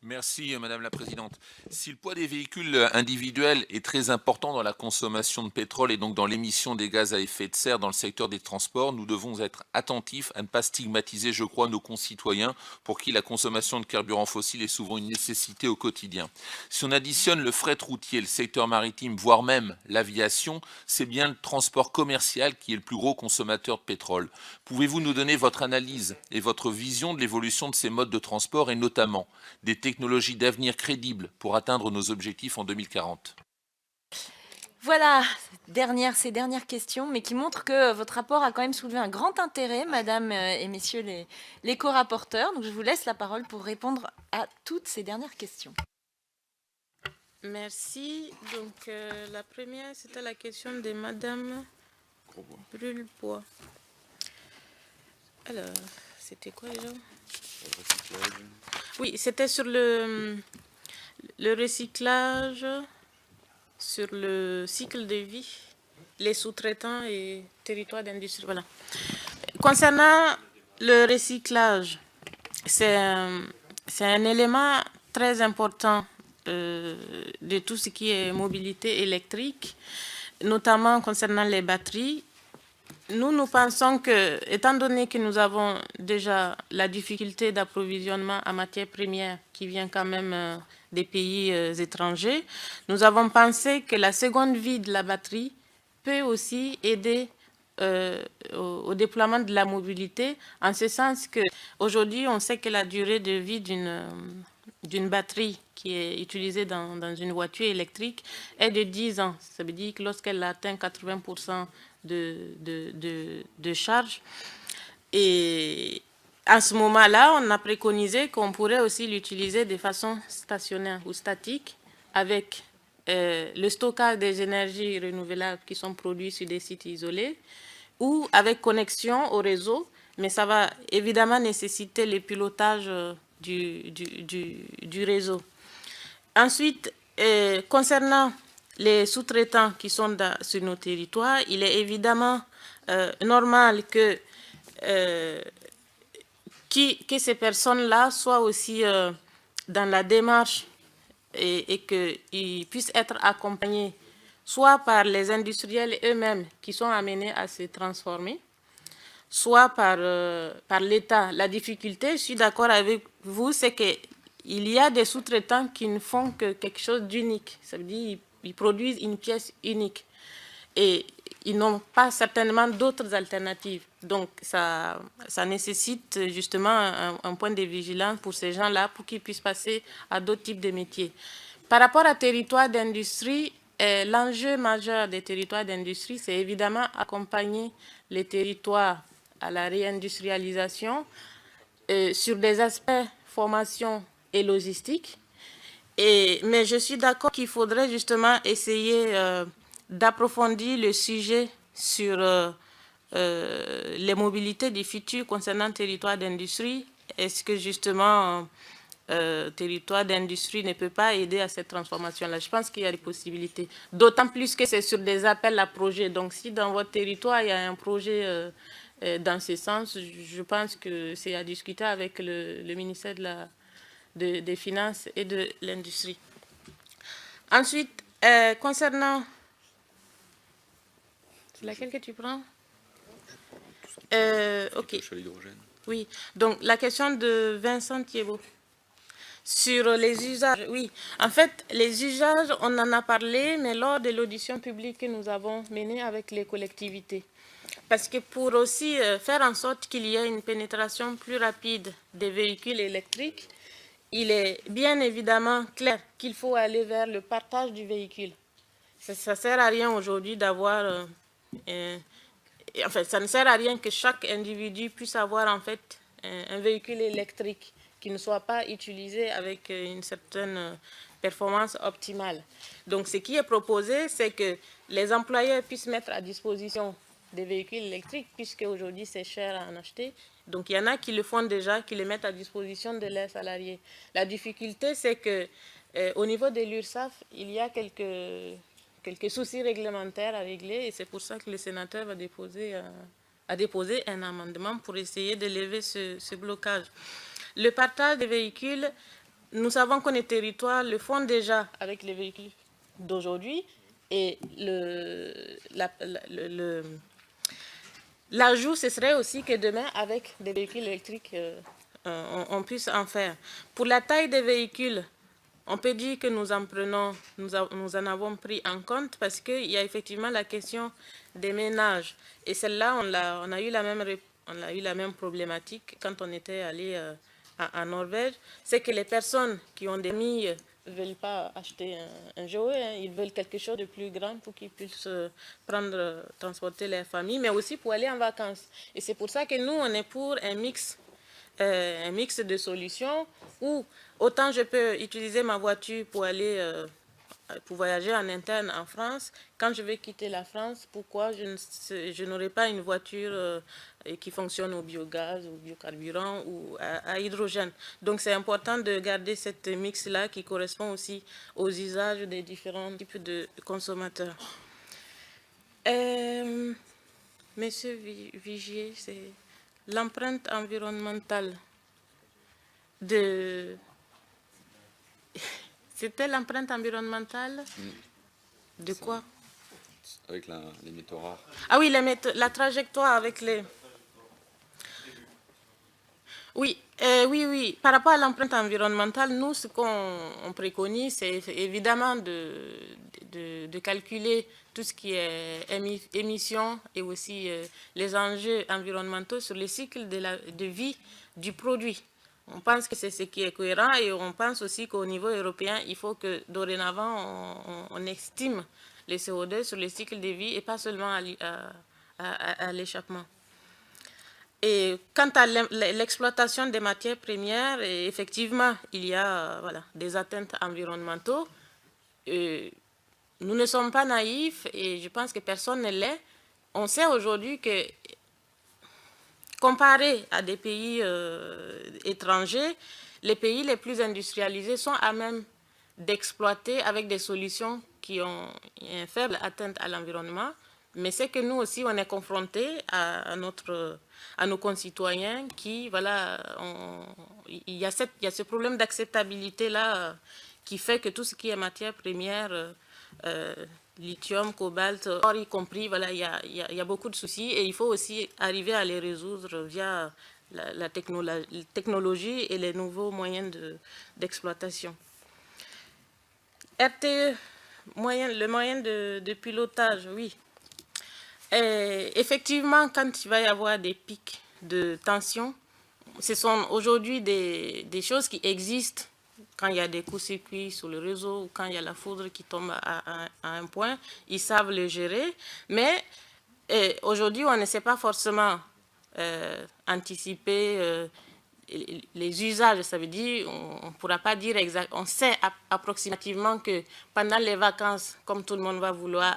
Merci, Madame la Présidente. Si le poids des véhicules individuels est très important dans la consommation de pétrole et donc dans l'émission des gaz à effet de serre dans le secteur des transports, nous devons être attentifs à ne pas stigmatiser, je crois, nos concitoyens pour qui la consommation de carburants fossiles est souvent une nécessité au quotidien. Si on additionne le fret routier, le secteur maritime, voire même l'aviation, c'est bien le transport commercial qui est le plus gros consommateur de pétrole. Pouvez-vous nous donner votre analyse et votre vision de l'évolution de ces modes de transport et notamment des technologies d'avenir crédibles pour atteindre nos objectifs en 2040? Voilà, ces dernières questions, mais qui montrent que votre rapport a quand même soulevé un grand intérêt, madame et messieurs les co-rapporteurs. Donc je vous laisse la parole pour répondre à toutes ces dernières questions. Merci. Donc la première, c'était la question de madame Brulebois. Alors, c'était quoi déjà? Oui, c'était sur le recyclage, sur le cycle de vie, les sous-traitants et territoires d'industrie. Voilà. Concernant le recyclage, c'est un élément très important de tout ce qui est mobilité électrique, notamment concernant les batteries. Nous pensons que, étant donné que nous avons déjà la difficulté d'approvisionnement en matières premières qui vient quand même des pays étrangers, nous avons pensé que la seconde vie de la batterie peut aussi aider au déploiement de la mobilité, en ce sens qu'aujourd'hui, on sait que la durée de vie d'une batterie qui est utilisée dans une voiture électrique est de 10 ans. Ça veut dire que lorsqu'elle atteint 80% de charge. Et à ce moment-là, on a préconisé qu'on pourrait aussi l'utiliser de façon stationnaire ou statique avec le stockage des énergies renouvelables qui sont produites sur des sites isolés ou avec connexion au réseau, mais ça va évidemment nécessiter le pilotage du réseau. Ensuite, concernant les sous-traitants qui sont sur nos territoires, il est évidemment normal que ces personnes-là soient aussi dans la démarche et qu'ils puissent être accompagnés soit par les industriels eux-mêmes qui sont amenés à se transformer, soit par l'État. La difficulté, je suis d'accord avec vous, c'est qu'il y a des sous-traitants qui ne font que quelque chose d'unique. Ça veut dire qu'ils produisent une pièce unique. Et ils n'ont pas certainement d'autres alternatives. Donc, ça nécessite justement un point de vigilance pour ces gens-là, pour qu'ils puissent passer à d'autres types de métiers. Par rapport à territoire d'industrie, l'enjeu majeur des territoires d'industrie, c'est évidemment accompagner les territoires à la réindustrialisation sur des aspects formation et logistique. Mais je suis d'accord qu'il faudrait justement essayer d'approfondir le sujet sur les mobilités du futur concernant le territoire d'industrie. Est-ce que justement territoire d'industrie ne peut pas aider à cette transformation-là? Je pense qu'il y a des possibilités. D'autant plus que c'est sur des appels à projets. Donc si dans votre territoire, il y a un projet dans ce sens, je pense que c'est à discuter avec le ministère des Finances et de l'Industrie. Ensuite, concernant... C'est laquelle que tu prends? Ok. Oui, donc la question de Vincent Thiebaud. Sur les usages, oui. En fait, les usages, on en a parlé, mais lors de l'audition publique que nous avons menée avec les collectivités. Parce que pour aussi faire en sorte qu'il y ait une pénétration plus rapide des véhicules électriques, il est bien évidemment clair qu'il faut aller vers le partage du véhicule. Ça ne sert à rien aujourd'hui d'avoir... en fait, ça ne sert à rien que chaque individu puisse avoir en fait un véhicule électrique qui ne soit pas utilisé avec une certaine performance optimale. Donc, ce qui est proposé, c'est que les employeurs puissent mettre à disposition des véhicules électriques, puisque aujourd'hui c'est cher à en acheter. Donc, il y en a qui le font déjà, qui les mettent à disposition de leurs salariés. La difficulté, c'est que au niveau de l'URSSAF, il y a quelques soucis réglementaires à régler, et c'est pour ça que le sénateur a déposé un amendement pour essayer de lever ce blocage. Le partage des véhicules, nous savons que les territoires le font déjà avec les véhicules d'aujourd'hui et l'ajout, ce serait aussi que demain, avec des véhicules électriques, on puisse en faire. Pour la taille des véhicules, on peut dire que nous en avons pris en compte parce qu'il y a effectivement la question des ménages. Et celle-là, on a eu la même problématique quand on était allé en Norvège. C'est que les personnes qui ont des familles ne veulent pas acheter un jouet, hein, ils veulent quelque chose de plus grand pour qu'ils puissent transporter leur famille, mais aussi pour aller en vacances. Et c'est pour ça que nous, on est pour un mix de solutions où autant je peux utiliser ma voiture pour aller pour voyager en interne en France. Quand je vais quitter la France, pourquoi je n'aurai pas une voiture qui fonctionne au biogaz, au biocarburant ou à hydrogène. Donc c'est important de garder cette mix-là qui correspond aussi aux usages des différents types de consommateurs. Monsieur Vigier, c'est l'empreinte environnementale de... C'était l'empreinte environnementale de quoi? Avec les métaux rares. Ah oui, la trajectoire avec les... Oui, oui. Par rapport à l'empreinte environnementale, nous, ce qu'on préconise, c'est évidemment de calculer tout ce qui est émissions et aussi les enjeux environnementaux sur le cycle de vie du produit. On pense que c'est ce qui est cohérent et on pense aussi qu'au niveau européen, il faut que dorénavant, on estime les CO2 sur le cycle de vie et pas seulement à l'échappement. Et quant à l'exploitation des matières premières, effectivement, il y a des atteintes environnementales. Nous ne sommes pas naïfs et je pense que personne ne l'est. On sait aujourd'hui que, comparé à des pays étrangers, les pays les plus industrialisés sont à même d'exploiter avec des solutions qui ont une faible atteinte à l'environnement. Mais c'est que nous aussi, on est confrontés à nos concitoyens qui, il y a ce problème d'acceptabilité-là qui fait que tout ce qui est matière première, lithium, cobalt, or y compris, il y a beaucoup de soucis et il faut aussi arriver à les résoudre via la technologie et les nouveaux moyens d'exploitation. RTE, le moyen de pilotage, oui. Et effectivement, quand il va y avoir des pics de tension, ce sont aujourd'hui des choses qui existent quand il y a des courts-circuits sur le réseau ou quand il y a la foudre qui tombe à un point, ils savent le gérer. Mais aujourd'hui, on ne sait pas forcément anticiper les usages. Ça veut dire, on ne pourra pas dire exactement. On sait approximativement que pendant les vacances, comme tout le monde va vouloir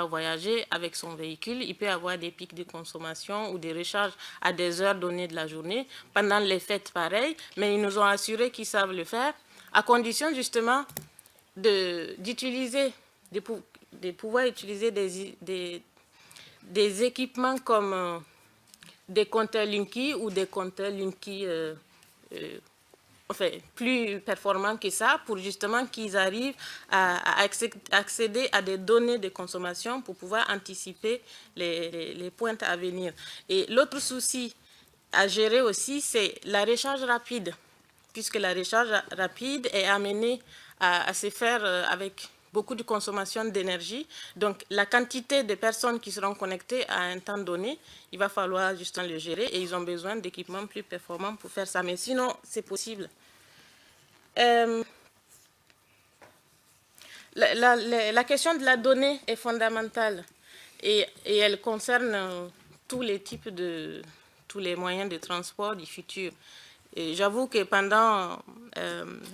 voyager avec son véhicule, il peut avoir des pics de consommation ou des recharges à des heures données de la journée. Pendant les fêtes, pareil, mais ils nous ont assuré qu'ils savent le faire, à condition justement de pouvoir utiliser des équipements comme des compteurs Linky ou des compteurs Linky plus performants que ça, pour justement qu'ils arrivent à accéder à des données de consommation pour pouvoir anticiper les pointes à venir. Et l'autre souci à gérer aussi, c'est la recharge rapide, puisque la recharge rapide est amenée à se faire avec beaucoup de consommation d'énergie. Donc, la quantité de personnes qui seront connectées à un temps donné, il va falloir justement le gérer et ils ont besoin d'équipements plus performants pour faire ça. Mais sinon, c'est possible. La question de la donnée est fondamentale et elle concerne tous les moyens de transport du futur. J'avoue que pendant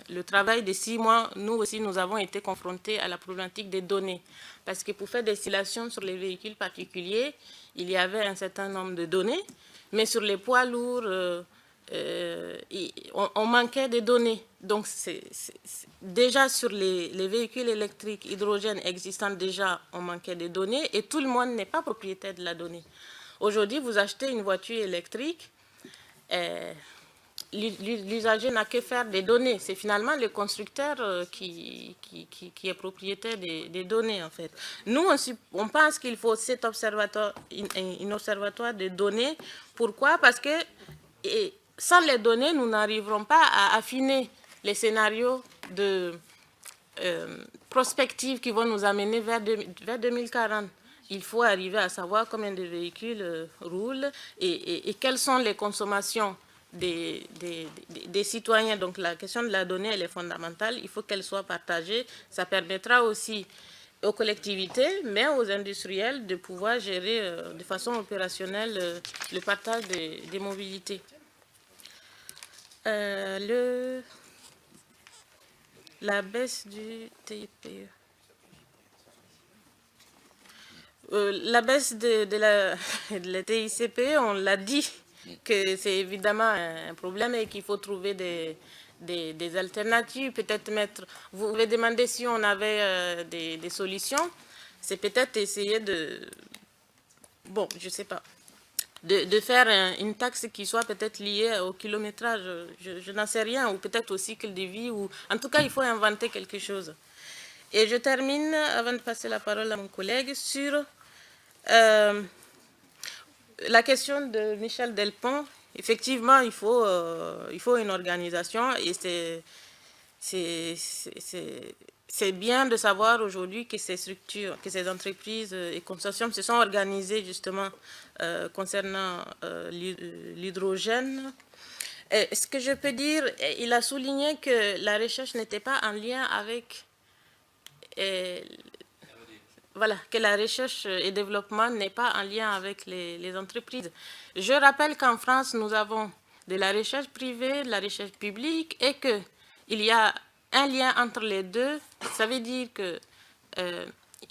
le travail de 6 mois, nous aussi, nous avons été confrontés à la problématique des données. Parce que pour faire des simulations sur les véhicules particuliers, il y avait un certain nombre de données, mais sur les poids lourds, on manquait de données. Donc, déjà sur les véhicules électriques hydrogène existants, déjà, on manquait de données et tout le monde n'est pas propriétaire de la donnée. Aujourd'hui, vous achetez une voiture électrique, l'usager n'a que faire des données. C'est finalement le constructeur qui est propriétaire des données, en fait. Nous, on pense qu'il faut cet observatoire, un observatoire de données. Pourquoi? Parce que sans les données, nous n'arriverons pas à affiner les scénarios de prospective qui vont nous amener vers 2040. Il faut arriver à savoir combien de véhicules roulent et quelles sont les consommations des citoyens. Donc la question de la donnée, elle est fondamentale. Il faut qu'elle soit partagée. Ça permettra aussi aux collectivités, mais aux industriels de pouvoir gérer de façon opérationnelle le partage des mobilités. La baisse du TIPE. La baisse de la TICPE, on l'a dit, que c'est évidemment un problème et qu'il faut trouver des alternatives. Peut-être vous avez demandé si on avait des solutions. C'est peut-être essayer bon, je ne sais pas, de faire une taxe qui soit peut-être liée au kilométrage. Je n'en sais rien, ou peut-être au cycle de vie. Ou... En tout cas, il faut inventer quelque chose. Et je termine, avant de passer la parole à mon collègue, sur la question de Michel Delpont. Effectivement, il faut une organisation et c'est bien de savoir aujourd'hui que ces structures, que ces entreprises et consortiums se sont organisés justement concernant l'hydrogène. Ce que je peux dire, il a souligné que la recherche n'était pas en lien avec... Voilà, que la recherche et développement n'est pas en lien avec les entreprises. Je rappelle qu'en France, nous avons de la recherche privée, de la recherche publique, et qu'il y a un lien entre les deux. Ça veut dire que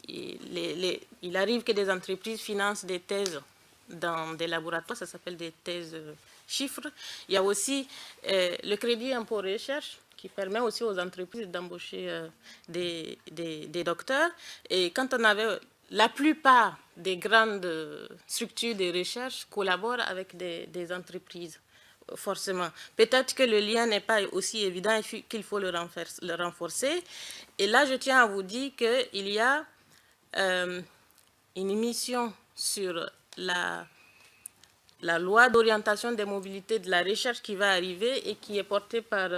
il arrive que des entreprises financent des thèses dans des laboratoires, ça s'appelle des thèses chiffres. Il y a aussi le crédit impôt recherche, qui permet aussi aux entreprises d'embaucher des docteurs. Et quand on avait... La plupart des grandes structures de recherche collaborent avec des entreprises, forcément. Peut-être que le lien n'est pas aussi évident et qu'il faut le renforcer. Et là, je tiens à vous dire qu'il y a une émission sur la loi d'orientation des mobilités de la recherche qui va arriver et qui est portée par...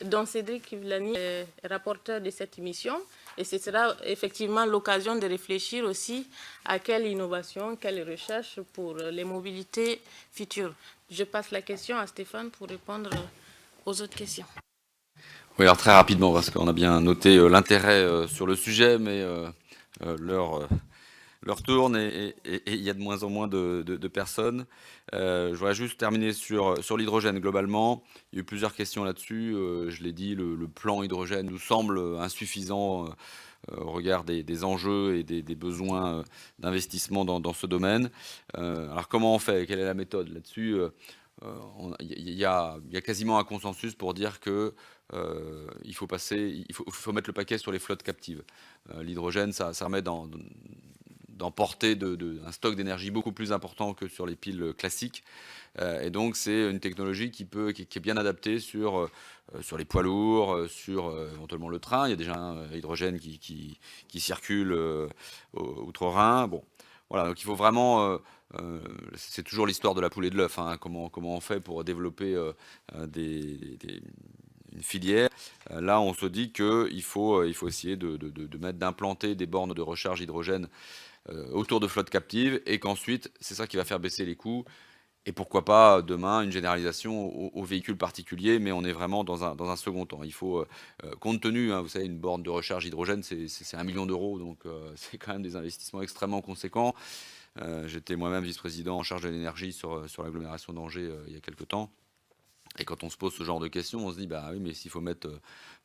dont Cédric Kivlani est rapporteur de cette émission. Et ce sera effectivement l'occasion de réfléchir aussi à quelle innovation, quelle recherche pour les mobilités futures. Je passe la question à Stéphane pour répondre aux autres questions. Oui, alors très rapidement, parce qu'on a bien noté l'intérêt sur le sujet, mais l'heure tourne et il y a de moins en moins de personnes. Je voudrais juste terminer sur l'hydrogène globalement. Il y a eu plusieurs questions là-dessus. Je l'ai dit, le plan hydrogène nous semble insuffisant au regard des enjeux et des besoins d'investissement dans ce domaine. Alors comment on fait? Quelle est la méthode là-dessus? Il y a quasiment un consensus pour dire que il faut mettre le paquet sur les flottes captives. L'hydrogène, ça permet d'emporter un stock d'énergie beaucoup plus important que sur les piles classiques. Et donc, c'est une technologie qui est bien adaptée sur les poids lourds, sur éventuellement le train. Il y a déjà un hydrogène qui circule outre-Rhin. Bon, voilà, donc il faut vraiment... c'est toujours l'histoire de la poule et de l'œuf. Hein, comment on fait pour développer une filière. Là, on se dit qu'il faut essayer d'implanter des bornes de recharge hydrogène autour de flottes captives et qu'ensuite, c'est ça qui va faire baisser les coûts. Et pourquoi pas, demain, une généralisation aux véhicules particuliers, mais on est vraiment dans un second temps. Il faut, compte tenu, hein, vous savez, une borne de recharge hydrogène, c'est 1 million d'euros, donc c'est quand même des investissements extrêmement conséquents. J'étais moi-même vice-président en charge de l'énergie sur l'agglomération d'Angers il y a quelques temps. Et quand on se pose ce genre de questions, on se dit, bah oui, mais s'il faut mettre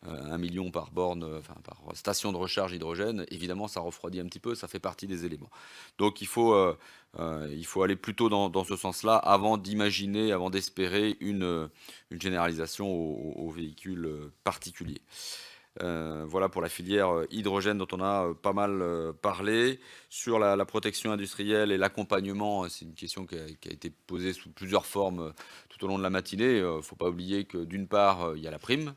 1 million par borne, par station de recharge hydrogène, évidemment, ça refroidit un petit peu, ça fait partie des éléments. Donc il faut aller plutôt dans ce sens-là avant d'imaginer, avant d'espérer une généralisation aux véhicules particuliers. Voilà pour la filière hydrogène dont on a pas mal parlé. Sur la protection industrielle et l'accompagnement, c'est une question qui a été posée sous plusieurs formes tout au long de la matinée. Il ne faut pas oublier que d'une part, il y a la prime.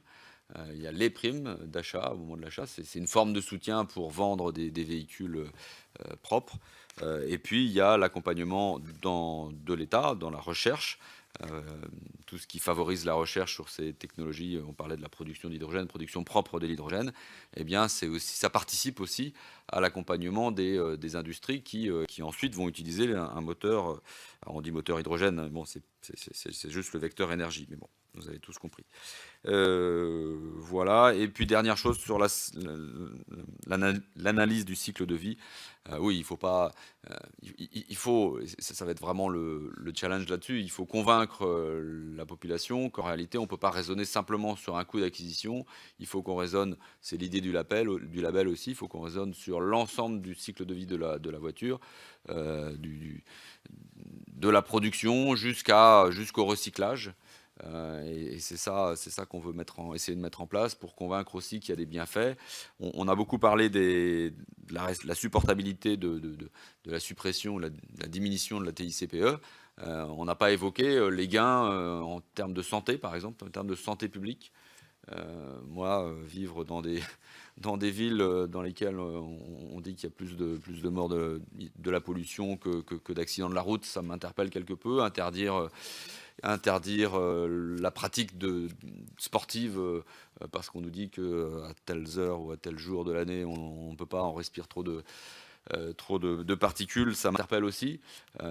Il y a les primes d'achat au moment de l'achat. C'est une forme de soutien pour vendre des véhicules propres. Et puis, il y a l'accompagnement de l'État dans la recherche. Tout ce qui favorise la recherche sur ces technologies, on parlait de la production d'hydrogène, production propre de l'hydrogène, eh bien ça participe aussi à l'accompagnement des industries qui ensuite vont utiliser un moteur, alors on dit moteur hydrogène, bon, c'est juste le vecteur énergie, mais bon, vous avez tous compris. Voilà, et puis dernière chose sur l'analyse du cycle de vie. Oui, il faut pas, il faut, ça va être vraiment le challenge là-dessus. Il faut convaincre la population qu'en réalité, on ne peut pas raisonner simplement sur un coût d'acquisition. Il faut qu'on raisonne, c'est l'idée du label aussi. Il faut qu'on raisonne sur l'ensemble du cycle de vie de la voiture, de la production jusqu'au recyclage. Et c'est ça qu'on veut essayer de mettre en place pour convaincre aussi qu'il y a des bienfaits. On a beaucoup parlé de la supportabilité de la suppression, la diminution de la TICPE. On n'a pas évoqué les gains en termes de santé, par exemple, en termes de santé publique. Moi, vivre dans des villes dans lesquelles on dit qu'il y a plus de morts de la pollution que d'accidents de la route, ça m'interpelle quelque peu. Interdire la pratique sportive parce qu'on nous dit qu'à telles heures ou à tel jour de l'année, on ne peut pas, on respire trop de particules, ça m'interpelle aussi.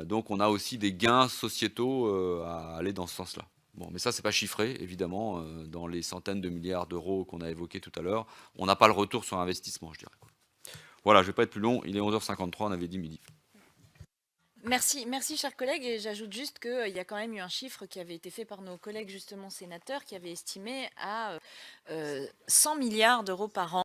Donc on a aussi des gains sociétaux à aller dans ce sens-là. Bon, mais ça, c'est pas chiffré, évidemment, dans les centaines de milliards d'euros qu'on a évoqués tout à l'heure. On n'a pas le retour sur investissement, je dirais. Voilà, je ne vais pas être plus long, il est 11h53, on avait dit midi. Merci, chers collègues. Et j'ajoute juste qu'il y a quand même eu un chiffre qui avait été fait par nos collègues justement sénateurs qui avaient estimé à 100 milliards d'euros par an